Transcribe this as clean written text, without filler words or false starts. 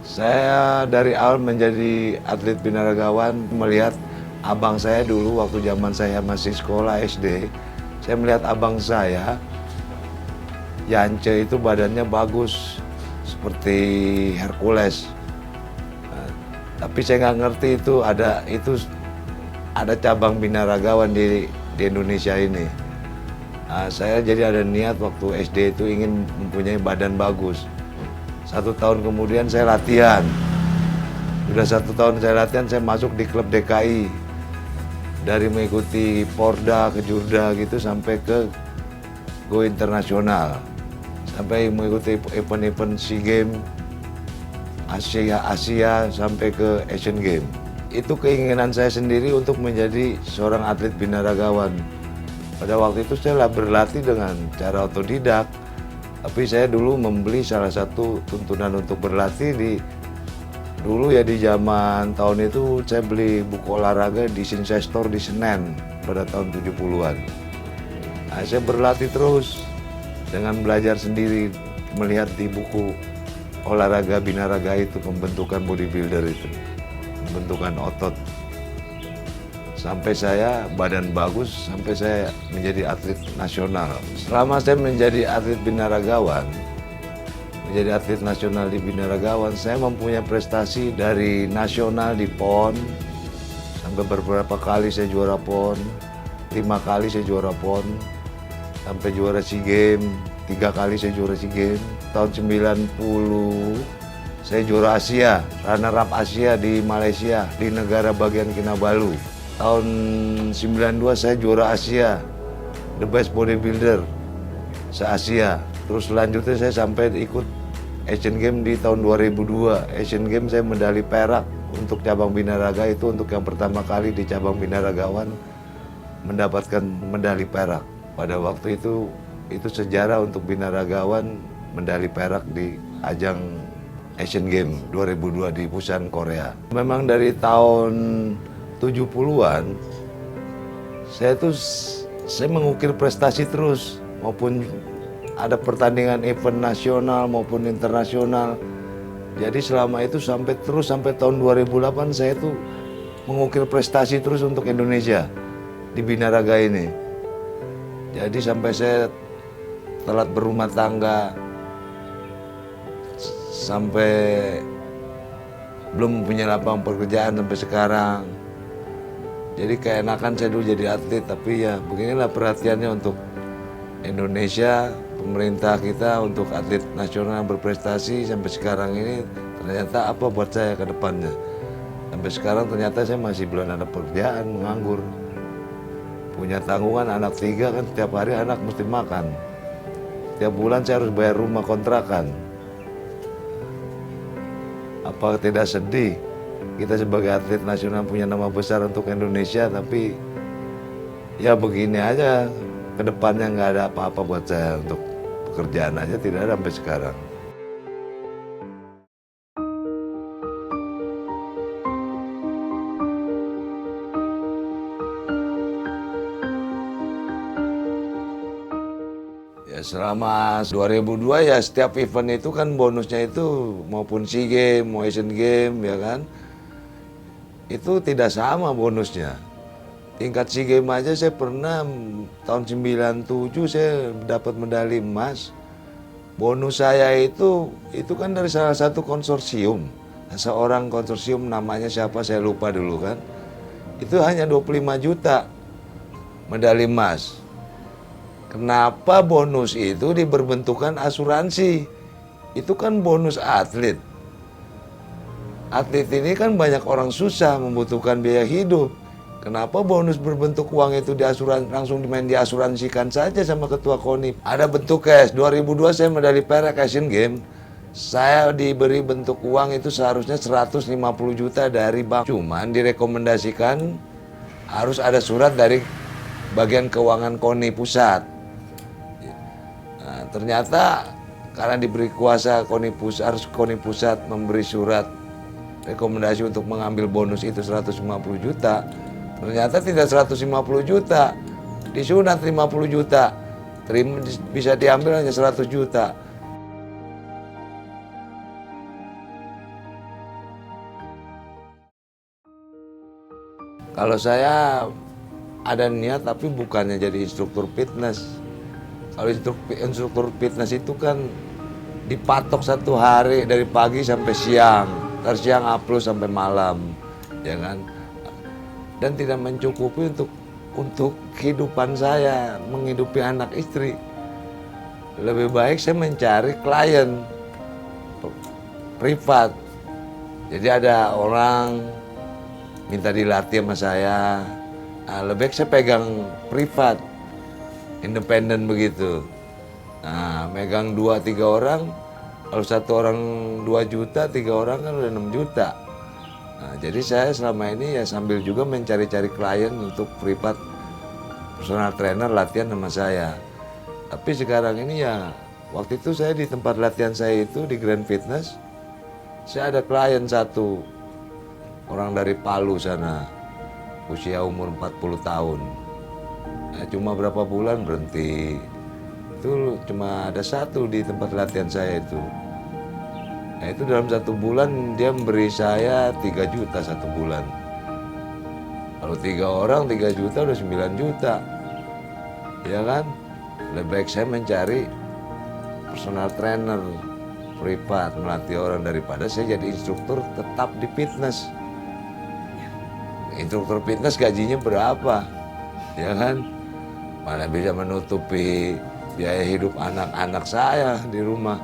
Saya dari awal menjadi atlet binaragawan melihat abang saya dulu waktu zaman saya masih sekolah SD. Saya melihat abang saya, Yance itu badannya bagus seperti Hercules. Nah, tapi saya nggak ngerti ada cabang binaragawan di Indonesia ini. Nah, saya jadi ada niat waktu SD itu ingin mempunyai badan bagus. 1 tahun kemudian saya latihan. Sudah 1 tahun saya latihan, saya masuk di klub DKI. Dari mengikuti Porda, ke Jurda gitu sampai ke Go Internasional. Sampai mengikuti event-event SEA Games, Asia sampai ke Asian Games. Itu keinginan saya sendiri untuk menjadi seorang atlet binaragawan. Pada waktu itu saya berlatih dengan cara otodidak. Tapi saya dulu membeli salah satu tuntunan untuk berlatih dulu ya di zaman tahun itu saya beli buku olahraga di Sinsai Store di Senen pada tahun 70-an. Nah, saya berlatih terus dengan belajar sendiri, melihat di buku olahraga binaraga itu, pembentukan bodybuilder itu, pembentukan otot. Sampai saya badan bagus, sampai saya menjadi atlet nasional. Selama saya menjadi atlet binaragawan, menjadi atlet nasional di binaragawan, saya mempunyai prestasi dari nasional di PON, sampai beberapa kali saya juara PON, 5 kali saya juara PON, sampai juara SEA Games, 3 kali saya juara SEA Games. Tahun 90 saya juara Asia, runner up Asia di Malaysia, di negara bagian Kinabalu. Tahun 92 saya juara Asia, the best bodybuilder se-Asia. Terus selanjutnya saya sampai ikut Asian Games di tahun 2002. Asian Games saya medali perak untuk cabang binaraga, itu untuk yang pertama kali di cabang binaragawan mendapatkan medali perak. Pada waktu itu sejarah untuk binaragawan medali perak di ajang Asian Games 2002 di Busan, Korea. Memang dari tahun 70-an saya mengukir prestasi terus, maupun ada pertandingan event nasional maupun internasional. Jadi selama itu sampai tahun 2008 saya tuh mengukir prestasi terus untuk Indonesia di binaraga ini. Jadi sampai saya telat berumah tangga, sampai belum punya lapangan pekerjaan sampai sekarang. Jadi keenakan saya dulu jadi atlet, tapi ya beginilah perhatiannya untuk Indonesia, pemerintah kita untuk atlet nasional berprestasi sampai sekarang ini. Ternyata apa buat saya ke depannya. Sampai sekarang ternyata saya masih belum ada pekerjaan, menganggur. Punya tanggungan anak 3 kan, setiap hari anak mesti makan. Tiap bulan saya harus bayar rumah kontrakan. Apa tidak sedih? Kita sebagai atlet nasional punya nama besar untuk Indonesia, tapi ya begini aja, kedepannya nggak ada apa-apa buat saya, untuk pekerjaan aja tidak ada sampai sekarang. Ya selama 2002 ya setiap event itu kan bonusnya itu maupun SEA Games, mau Asian Games ya kan, itu tidak sama bonusnya. Tingkat SEA Games aja saya pernah tahun 97 saya dapat medali emas. Bonus saya itu kan dari salah satu konsorsium. Seorang konsorsium namanya siapa saya lupa dulu kan. Itu hanya 25 juta medali emas. Kenapa bonus itu diberbentukan asuransi? Itu kan bonus atlet. Atlet ini kan banyak orang susah, membutuhkan biaya hidup. Kenapa bonus berbentuk uang itu langsung diasuransikan saja sama ketua KONI? Ada bentuk cash. 2002 saya medali perak Asian Games. Saya diberi bentuk uang itu seharusnya 150 juta dari bank. Cuman direkomendasikan harus ada surat dari bagian keuangan KONI pusat. Nah, ternyata karena diberi kuasa KONI pusat memberi surat rekomendasi untuk mengambil bonus itu 150 juta. Ternyata tidak 150 juta, disunat 50 juta, bisa diambil hanya 100 juta. Kalau saya ada niat tapi bukannya jadi instruktur fitness. Kalau instruktur fitness itu kan dipatok 1 hari dari pagi sampai siang, terus siang upload sampai malam, ya kan? Dan tidak mencukupi untuk kehidupan saya, menghidupi anak istri. Lebih baik saya mencari klien privat. Jadi ada orang minta dilatih sama saya, nah, lebih baik saya pegang privat, independen begitu. Nah, megang 2-3 orang, kalau 1 orang 2 juta, 3 orang kan udah 6 juta. Nah, jadi saya selama ini ya sambil juga mencari-cari klien untuk privat, personal trainer latihan sama saya. Tapi sekarang ini ya, waktu itu saya di tempat latihan saya itu di Grand Fitness, saya ada klien 1, orang dari Palu sana, usia umur 40 tahun. Nah, cuma berapa bulan berhenti. Itu cuma ada 1 di tempat latihan saya itu. Nah, itu dalam 1 bulan dia memberi saya 3 juta 1 bulan. Kalau 3 orang 3 juta udah 9 juta. Ya kan? Lebih baik saya mencari personal trainer privat melatih orang daripada saya jadi instruktur tetap di fitness. Instruktur fitness gajinya berapa? Ya kan? Mana bisa menutupi biaya hidup anak-anak saya di rumah.